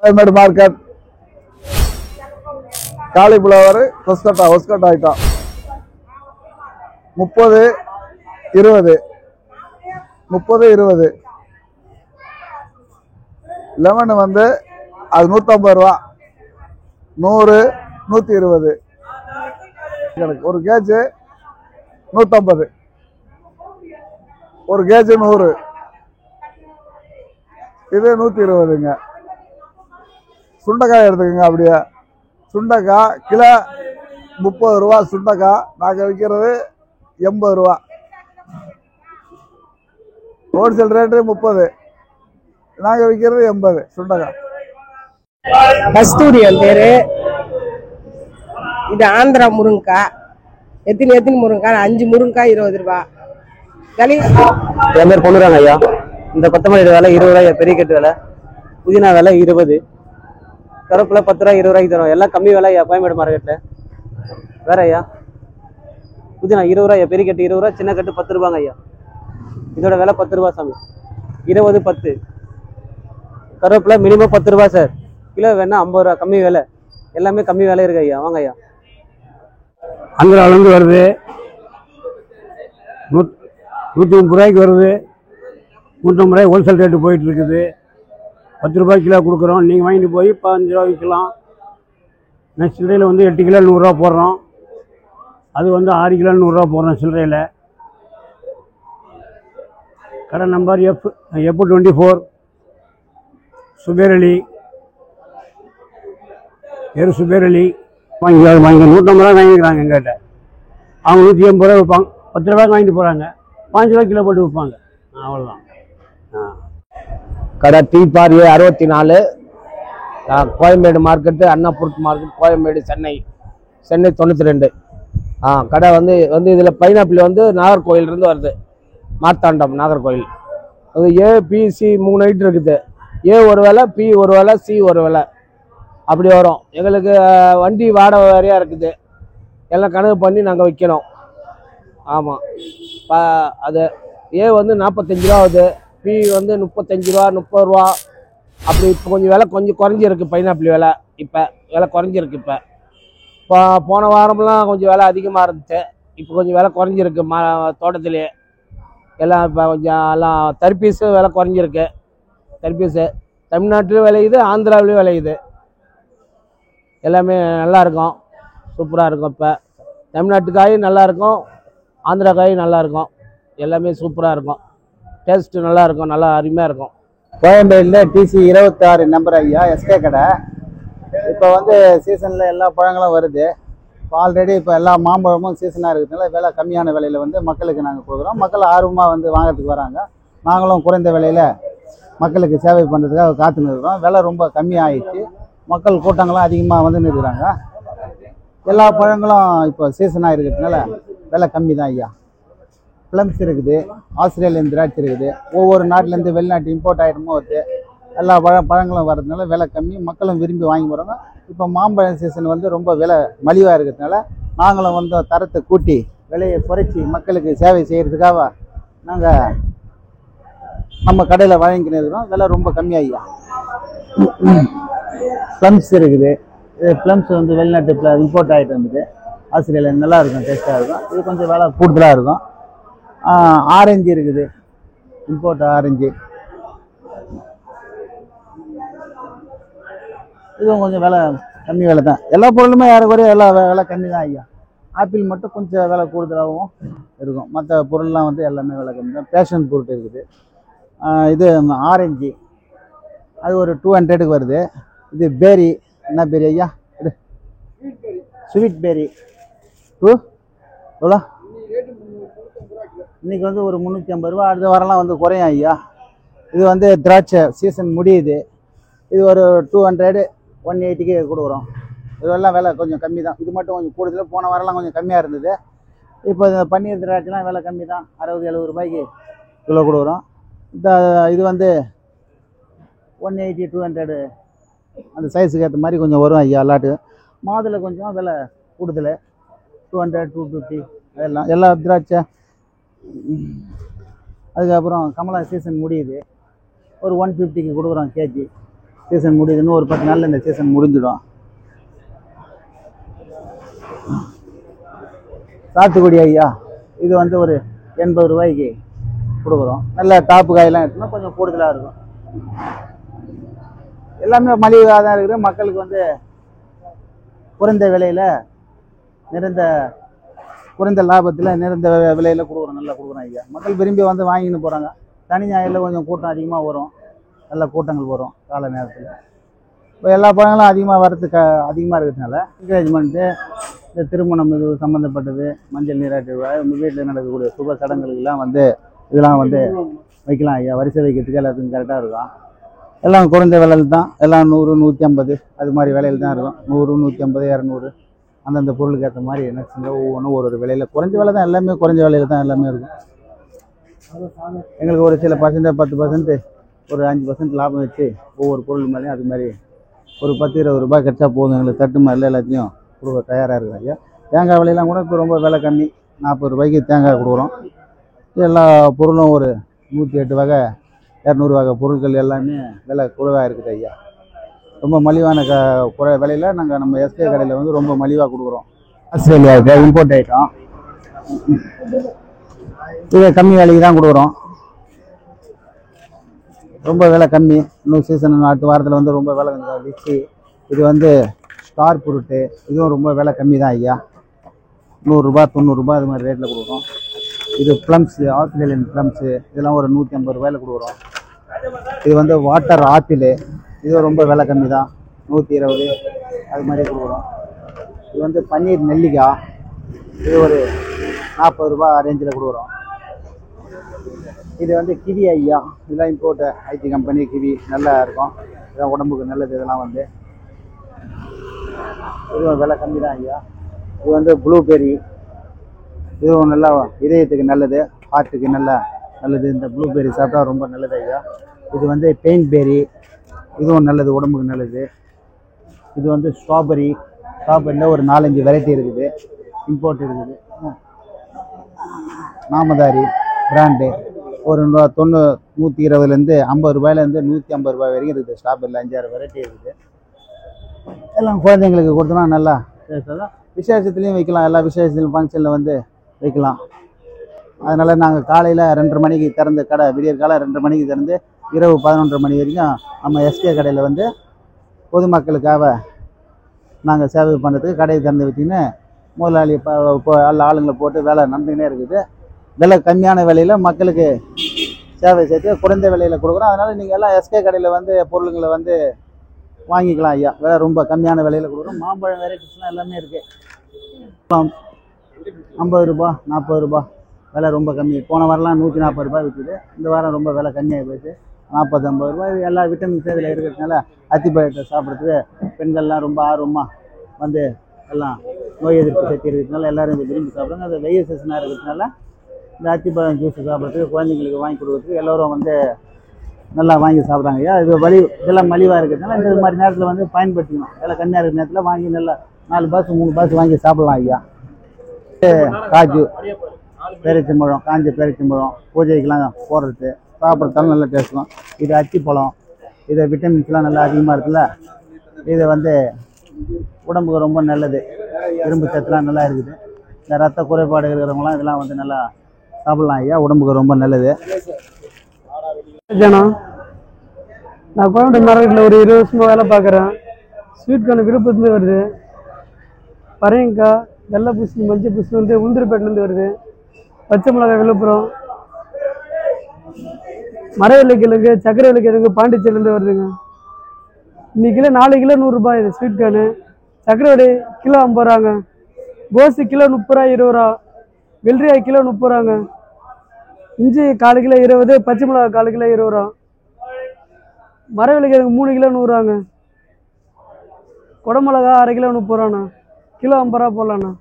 Koyambedu market cauliflower ஒஸ்கட் item 30 20 lemon வந்து அது 150 ரூபா 100 120 ஒரு கேஜ் 150 ஒரு கேஜ் 100 இது 120ங்க. சுண்டைக்காய் எடுத்துக்கோங்க. அப்படியே சுண்டைக்காய் கிலோ 30 ரூபா. சுண்டைக்காய் நாங்கள் விற்கிறது 80 ரூபா. ஹோல்சேல் ரேட்டு 30, நாங்கள் விற்கிறது 80. சுண்டைக்காய் கஸ்தூரி பேரு. இது ஆந்திரா முருங்கைக்காய். எத்தனை முருங்கைக்காய்? 5 முருங்கைக்காய் 20 ரூபா. என் பேர் பொண்ணுறாங்க ஐயா. இந்த கொத்தமல்லி விலை 20 ரூபாய், பெரிய கட்டு விலை. புதினா விலை 20, கருவேப்பிலை 10 ரூபாய் 20 ரூபாய்க்கு தரும். எல்லாம் கம்மி விலை ஐயா கோயம்பேடு மார்க்கெட்ல. வேற ஐயா புதினா 20 ரூபாய், பெரிய கட்டு 20 ரூபா, சின்ன கட்டு 10 ரூபாங்க ஐயா. இதோட விலை 10 ரூபா சாமி. 20 10. கருவேப்பிலை மினிமம் 10 ரூபா சார். கிலோ வேணா 50 ரூபா, கம்மி விலை. எல்லாமே கம்மி விலை இருக்கு ஐயா. வாங்க ஐயா. ஆந்திராவிலேருந்து வருது. 130 ரூபாய்க்கு வருது. 150 ரூபாய் ஹோல்சேல் ரேட்டு போயிட்டு இருக்குது. 10 ரூபாய் கிலோ கொடுக்குறோம். நீங்கள் வாங்கிட்டு போய் 15 ரூபா விற்கலாம். நெக்ஸ்ட் சில்லறையில் வந்து 8 கிலோ 100 ரூபா போடுறோம். அது வந்து 6 கிலோ 100 ரூபா போடுறோம் சில்லறையில். கடை நம்பர் F24 சுபேர் அலி. சுபேர் அலி வாங்கி 150 ரூபா வாங்கிக்கிறாங்க எங்கிட்ட. அவங்க 180 ரூபா விற்பாங்க. 10 ரூபாய்க்கு வாங்கிட்டு போகிறாங்க. 5 ரூபா கிலோ போட்டு விற்பாங்க. அவ்வளோதான். கடை T-PAR A64, கோயம்பேடு மார்க்கெட்டு, அண்ணாபுரத் மார்க்கெட், கோயம்பேடு, சென்னை 92. கடை வந்து இதில் பைனாப்பிள் வந்து நாகர்கோயிலிருந்து வருது. மார்த்தாண்டம் நாகர்கோயில். அது ABC 3 ஐட்டம் இருக்குது. A ஒரு வேலை, P ஒரு வேலை, C ஒரு வேலை, அப்படி வரும். எங்களுக்கு வண்டி வாடகை வேறையாக இருக்குது. எல்லாம் கணக்கு பண்ணி நாங்கள் விற்கணும். ஆமாம். அது A வந்து 45 ரூபா ஆகுது. P வந்து 35 ரூபா 30 ரூபா அப்படி. இப்போ கொஞ்சம் விலை கொஞ்சம் குறைஞ்சிருக்கு. பைனாப்பிள் விலை இப்போ விலை குறைஞ்சிருக்கு. இப்போ போன வாரம்லாம் கொஞ்சம் விலை அதிகமாக இருந்துச்சு. இப்போ கொஞ்சம் விலை குறைஞ்சிருக்கு. தோட்டத்திலே எல்லாம் இப்போ கொஞ்சம் எல்லாம் தர்பீஸு விலை குறைஞ்சிருக்கு. தர்பீஸு தமிழ்நாட்டிலும் விளையுது, ஆந்திராவிலையும் விளையுது. எல்லாமே நல்லா இருக்கும், சூப்பராக இருக்கும். இப்போ தமிழ்நாட்டு காய் நல்லாயிருக்கும், ஆந்திரா காய் நல்லாயிருக்கும். எல்லாமே சூப்பராக இருக்கும். டேஸ்ட்டு நல்லா இருக்கும், நல்லா அருமையாக இருக்கும். கோயம்பேடில் TC 26 நம்பர் ஐயா, SK கடை. இப்போ வந்து சீசனில் எல்லா பழங்களும் வருது. இப்போ ஆல்ரெடி இப்போ எல்லா மாம்பழமும் சீசனாக இருக்கிறதுனால விலை கம்மியான விலையில் வந்து மக்களுக்கு நாங்கள் கொடுக்குறோம். மக்கள் ஆர்வமாக வந்து வாங்கிறதுக்கு வராங்க. நாங்களும் குறைந்த விலையில் மக்களுக்கு சேவை பண்ணுறதுக்காக காத்துன்னு இருக்கிறோம். விலை ரொம்ப கம்மியாகிடுச்சு. மக்கள் கூட்டங்களும் அதிகமாக வந்து நிற்கிறாங்க. எல்லா பழங்களும் இப்போ சீசனாக இருக்கிறதுனால விலை கம்மி தான் ஐயா. ப்ளம்ஸ் இருக்குது, ஆஸ்திரேலியன் திராட்சை இருக்குது. ஒவ்வொரு நாட்டிலேருந்து வெளிநாட்டு இம்போர்ட் ஐட்டமும் வருது. எல்லா பழங்களும் வர்றதுனால விலை கம்மி, மக்களும் விரும்பி வாங்கி போகிறாங்க. இப்போ மாம்பழம் சீசன் வந்து ரொம்ப விலை மலிவாக இருக்கிறதுனால நாங்களும் வந்து தரத்தை கூட்டி விலையை குறைச்சி மக்களுக்கு சேவை செய்கிறதுக்காக நாங்கள் நம்ம கடையில் வாங்கிக்கின்னு இருக்கிறோம். விலை ரொம்ப கம்மியாகியா. ப்ளம்ஸ் இருக்குது. இது ப்ளம்ஸ் வந்து வெளிநாட்டு இம்போர்ட் ஆகிட்டு வந்துட்டு ஆஸ்திரேலியா நல்லா இருக்கும், டேஸ்ட்டாக இருக்கும். இது கொஞ்சம் விலை கூடுதலாக இருக்கும். ஆரஞ்சு இருக்குது, இம்போர்ட் ஆரஞ்சு. இதுவும் கொஞ்சம் விலை கம்மி விலை தான். எல்லா பொருளுமே ஏறக்குறைய எல்லா விலை கம்மி தான் ஐயா. ஆப்பிள் மட்டும் கொஞ்சம் விலை கூடுதலாகவும் இருக்கும். மற்ற பொருள்லாம் வந்து எல்லாமே விலை கம்மி தான். பேஷன் ஃப்ரூட் இருக்குது. இது ஆரஞ்சு, அது ஒரு 200க்கு வருது. இது பேரி, என்ன பேரி ஐயா? இது ஸ்வீட் பேரி. எவ்வளோ? இன்றைக்கி வந்து ஒரு 350 ரூபா. அடுத்த வாரம்லாம் வந்து குறையும் ஐயா. இது வந்து திராட்சை சீசன் முடியுது. இது ஒரு 200 180க்கு கொடுக்குறோம். இதெல்லாம் விலை கொஞ்சம் கம்மி தான். இது மட்டும் கொஞ்சம் கூடுதல். போன வாரம்லாம் கொஞ்சம் கம்மியாக இருந்தது. இப்போ இந்த பன்னீர் திராட்சைலாம் விலை கம்மி தான். 60-70 ரூபாய்க்கு கிலோ கொடுக்குறோம். இது வந்து 180 200 அந்த சைஸுக்கு ஏற்ற மாதிரி கொஞ்சம் வரும் ஐயா. எல்லாட்டு மாதுளை கொஞ்சம் விலை கூடுதல். 200 250 அதெல்லாம் எல்லா திராட்சை. அதுக்கப்புறம் கமலா சீசன் முடியுது. ஒரு 150க்கு கொடுக்குறோம் கேஜி. சீசன் முடியுதுன்னு ஒரு 10 நாளில் இந்த சீசன் முடிஞ்சிடும். சாத்துக்குடி ஐயா இது வந்து ஒரு 80 ரூபாய்க்கு கொடுக்குறோம். நல்ல டாப்பு காயெல்லாம் எடுத்தோம்னா கொஞ்சம் கூடுதலாக இருக்கும். எல்லாமே மலிவாக தான் இருக்குது. மக்களுக்கு வந்து குறைந்த விலையில் குறைந்த லாபத்தில் நிறைந்த விலையில் கொடுக்குறோம். நல்லா கொடுக்குறோம் ஐயா. மக்கள் விரும்பி வந்து வாங்கின்னு போகிறாங்க. சனி ஞாயிறில் கொஞ்சம் கூட்டம் அதிகமாக வரும். நல்ல கூட்டங்கள் வரும் காலை நேரத்தில். இப்போ எல்லா பழங்களும் அதிகமாக வரதுக்கு அதிகமாக இருக்கிறதுனால என்கரேஜ்மெண்ட்டு இந்த திருமணம் இது சம்மந்தப்பட்டது, மஞ்சள் நீராட்டு விழா, உங்கள் வீட்டில் நடக்கக்கூடிய சுப சடங்குகளுக்கெல்லாம் வந்து இதெல்லாம் வந்து வைக்கலாம் ஐயா. வரிசை வைக்கிறதுக்கு எல்லாத்துக்கும் கரெக்டாக இருக்கும். எல்லாம் குறைந்த விலையில் தான். எல்லாம் 100, 150 அது மாதிரி விலையில் தான் இருக்கும். 100, 150, 200 அந்தந்த பொருளுக்கு ஏற்ற மாதிரி நட்ஸுங்க ஒவ்வொன்றும் ஒரு விலையில் குறைஞ்ச விலை தான். எல்லாமே குறைஞ்ச விலையில் தான் எல்லாமே இருக்கும். எங்களுக்கு ஒரு சில பர்சன்ட் 10%, ஒரு 5% லாபம் வச்சு ஒவ்வொரு பொருள் மேலேயும் அது மாதிரி ஒரு 10-20 ரூபாய் கிடைச்சா போதும். எங்களுக்கு தட்டு மாதிரில எல்லாத்தையும் கொடுக்க தயாராக இருக்குது ஐயா. தேங்காய் விலையெல்லாம் கூட இப்போ ரொம்ப விலை கம்மி. 40 ரூபாய்க்கு தேங்காய் கொடுக்குறோம். எல்லா பொருளும் ஒரு 108 வகை 200 வகை பொருட்கள் எல்லாமே விலை குறைவாக இருக்குது ஐயா. ரொம்ப மலிவான குறை விலையில் நாங்கள் நம்ம எஸ்கே கடையில் வந்து ரொம்ப மலிவாக கொடுக்குறோம். ஆஸ்திரேலியாவுக்கு இம்போர்ட் ஐட்டம் இது கம்மி விலைக்கு தான் கொடுக்குறோம். ரொம்ப விலை கம்மி. இன்னும் சீசன் அடுத்த வாரத்தில் வந்து ரொம்ப விலை லிச்சி இது வந்து ஸ்டார் ஃப்ரூட்டு இதுவும் ரொம்ப விலை கம்மி தான் ஐயா. 100 ரூபா 90 ரூபா அது மாதிரி ரேட்டில் கொடுக்குறோம். இது ப்ளம்ஸு, ஆஸ்திரேலியன் ப்ளம்ஸு இதெல்லாம் ஒரு 150 ரூபாயில் கொடுக்குறோம். இது வந்து வாட்டர் ஆப்பிள் இது ரொம்ப விலை கம்மி தான். 120 அது மாதிரி கொடுக்குறோம். இது வந்து பன்னீர் நெல்லிக்காய் இது ஒரு 40 ரூபா ரேஞ்சில் கொடுக்குறோம். இது வந்து கிவி ஐயா. இதெல்லாம் இம்போர்ட் ஐடி கம்பெனி கிவி நல்லா இருக்கும். இதெல்லாம் உடம்புக்கு நல்லது. இதெல்லாம் வந்து இதுவும் விலை கம்மி தான் ஐயா. இது வந்து ப்ளூபெர்ரி இதுவும் நல்லா இதயத்துக்கு நல்லது, ஹார்ட்டுக்கு நல்லது. இந்த ப்ளூபெர்ரி சாப்பிட்டா ரொம்ப நல்லது ஐயா. இது வந்து பெயின்பெர்ரி இதுவும் நல்லது, உடம்புக்கு நல்லது. இது வந்து ஸ்ட்ராபெரியில் ஒரு 4-5 வெரைட்டி இருக்குது. இம்போர்ட் இருக்குது. நாமதாரி பிராண்டு ஒரு 120லேருந்து 50 ரூபாயிலேருந்து 150 ரூபாய் வரைக்கும் இருக்குது. ஸ்ட்ராபெரியில் 5-6 வெரைட்டி இருக்குது. எல்லாம் குழந்தைங்களுக்கு கொடுத்தோன்னா நல்லா விசேஷத்துலேயும் வைக்கலாம். எல்லா விசேஷத்துலையும் ஃபங்க்ஷனில் வந்து வைக்கலாம். அதனால் நாங்கள் காலையில் 2:30 மணிக்கு திறந்து கடை விடியற் காலை 2:30 மணிக்கு திறந்து இரவு 11:30 மணி வரைக்கும் நம்ம எஸ்கே கடையில் வந்து பொதுமக்களுக்காக நாங்கள் சேவை பண்ணுறதுக்கு கடையை திறந்து வச்சுன்னு முதலாளி இப்போ எல்லா ஆளுங்களை போட்டு வேலை நடந்துக்கினே இருக்குது. விலை கம்மியான விலையில் மக்களுக்கு சேவை செய்து குறைந்த விலையில் கொடுக்குறோம். அதனால் நீங்கள் எல்லாம் எஸ்கே கடையில் வந்து பொருளுங்களை வந்து வாங்கிக்கலாம் ஐயா. விலை ரொம்ப கம்மியான விலையில் கொடுக்குறோம். மாம்பழம் வெரைட்டிஸ்லாம் எல்லாமே இருக்குது. 50 ரூபா 40 ரூபா விலை ரொம்ப கம்மி. போன வாரம்லாம் 140 ரூபாய் விற்குது. இந்த வாரம் ரொம்ப விலை கம்மியாக போயிடுச்சு. 40-50 ரூபாய். எல்லா விட்டமின்ஸ் இதில் இருக்கிறதுனால அத்திப்பழத்தை சாப்பிட்றதுக்கு பெண்கள்லாம் ரொம்ப ஆர்வமாக வந்து எல்லாம் நோய் எதிர்ப்பு சக்தி இருக்கிறதுனால எல்லோரும் இதை விரும்பி சாப்பிட்றாங்க. அது வெயில் சீசனாக இருக்கிறதுனால இந்த அத்திப்பழம் ஜூஸ் சாப்பிட்றதுக்கு குழந்தைங்களுக்கு வாங்கி கொடுக்குறதுக்கு எல்லோரும் வந்து நல்லா வாங்கி சாப்பிட்றாங்க ஐயா. இது இதெல்லாம் மலிவாக இருக்கிறதுனால இந்த மாதிரி நேரத்தில் வந்து பயன்படுத்திக்கணும். இதெல்லாம் கம்மியாக இருக்கிற நேரத்தில் வாங்கி நல்லா 4 பாக்ஸ் 3 பாக்ஸ் வாங்கி சாப்பிட்லாம் ஐயா. காஜு பேரிச்சம்பழம், காஞ்ச பேரிச்சம்பழம் பூஜைக்கெலாம் போடுறது சாப்பிட்றதாலும் நல்லா டேஸ்ட்டும். இது அத்திப்பழம். இது விட்டமின்ஸ்லாம் நல்லா அதிகமாக இருக்குல்ல. இது வந்து உடம்புக்கு ரொம்ப நல்லது. இரும்பு சத்துலாம் நல்லா இருக்குது. இந்த ரத்த குறைபாடு இருக்கிறவங்களாம் இதெல்லாம் வந்து நல்லா சாப்பிட்லாம் ஐயா. உடம்புக்கு ரொம்ப நல்லது. ஜனம் நான் கோயம்புத்தூர் மார்க்கெட்டில் ஒரு 20 வருஷமாக வேலை பார்க்குறேன். ஸ்வீட் கார்ன் விழுப்புரத்துலேருந்து வருது. பறையங்காய், வெள்ளை பூசணி, மஞ்சள் பூசணி வந்து உளுந்தூர்பேட்டிலேருந்து வருது. பச்சை மிளகாய் விழுப்புரம், மரவள்ளி கிழங்கு, சக்கரை வள்ளி கிழங்கு பாண்டிச்சேரிலேருந்து வருதுங்க. இன்னைக்கு 4 கிலோ 100 ரூபாய். இது ஸ்வீட் கார்னு. சக்கரை வடை கிலோ 50 ரூபாங்க. கோஸு கிலோ 30 ரூபா 20 ரூபா. வெள்ளரிக்காய் கிலோ 30 ரூபாங்க. இஞ்சி 1/4 கிலோ 20. பச்சை மிளகாய் 1/4 கிலோ 20 ரூபா. மரவள்ளி கிழங்கு 3 கிலோ 100 ரூபாங்க. குடமிளகா 1/2 கிலோ 30 ரூபாண்ணா. கிலோ 50 ரூபா போடலாண்ணா.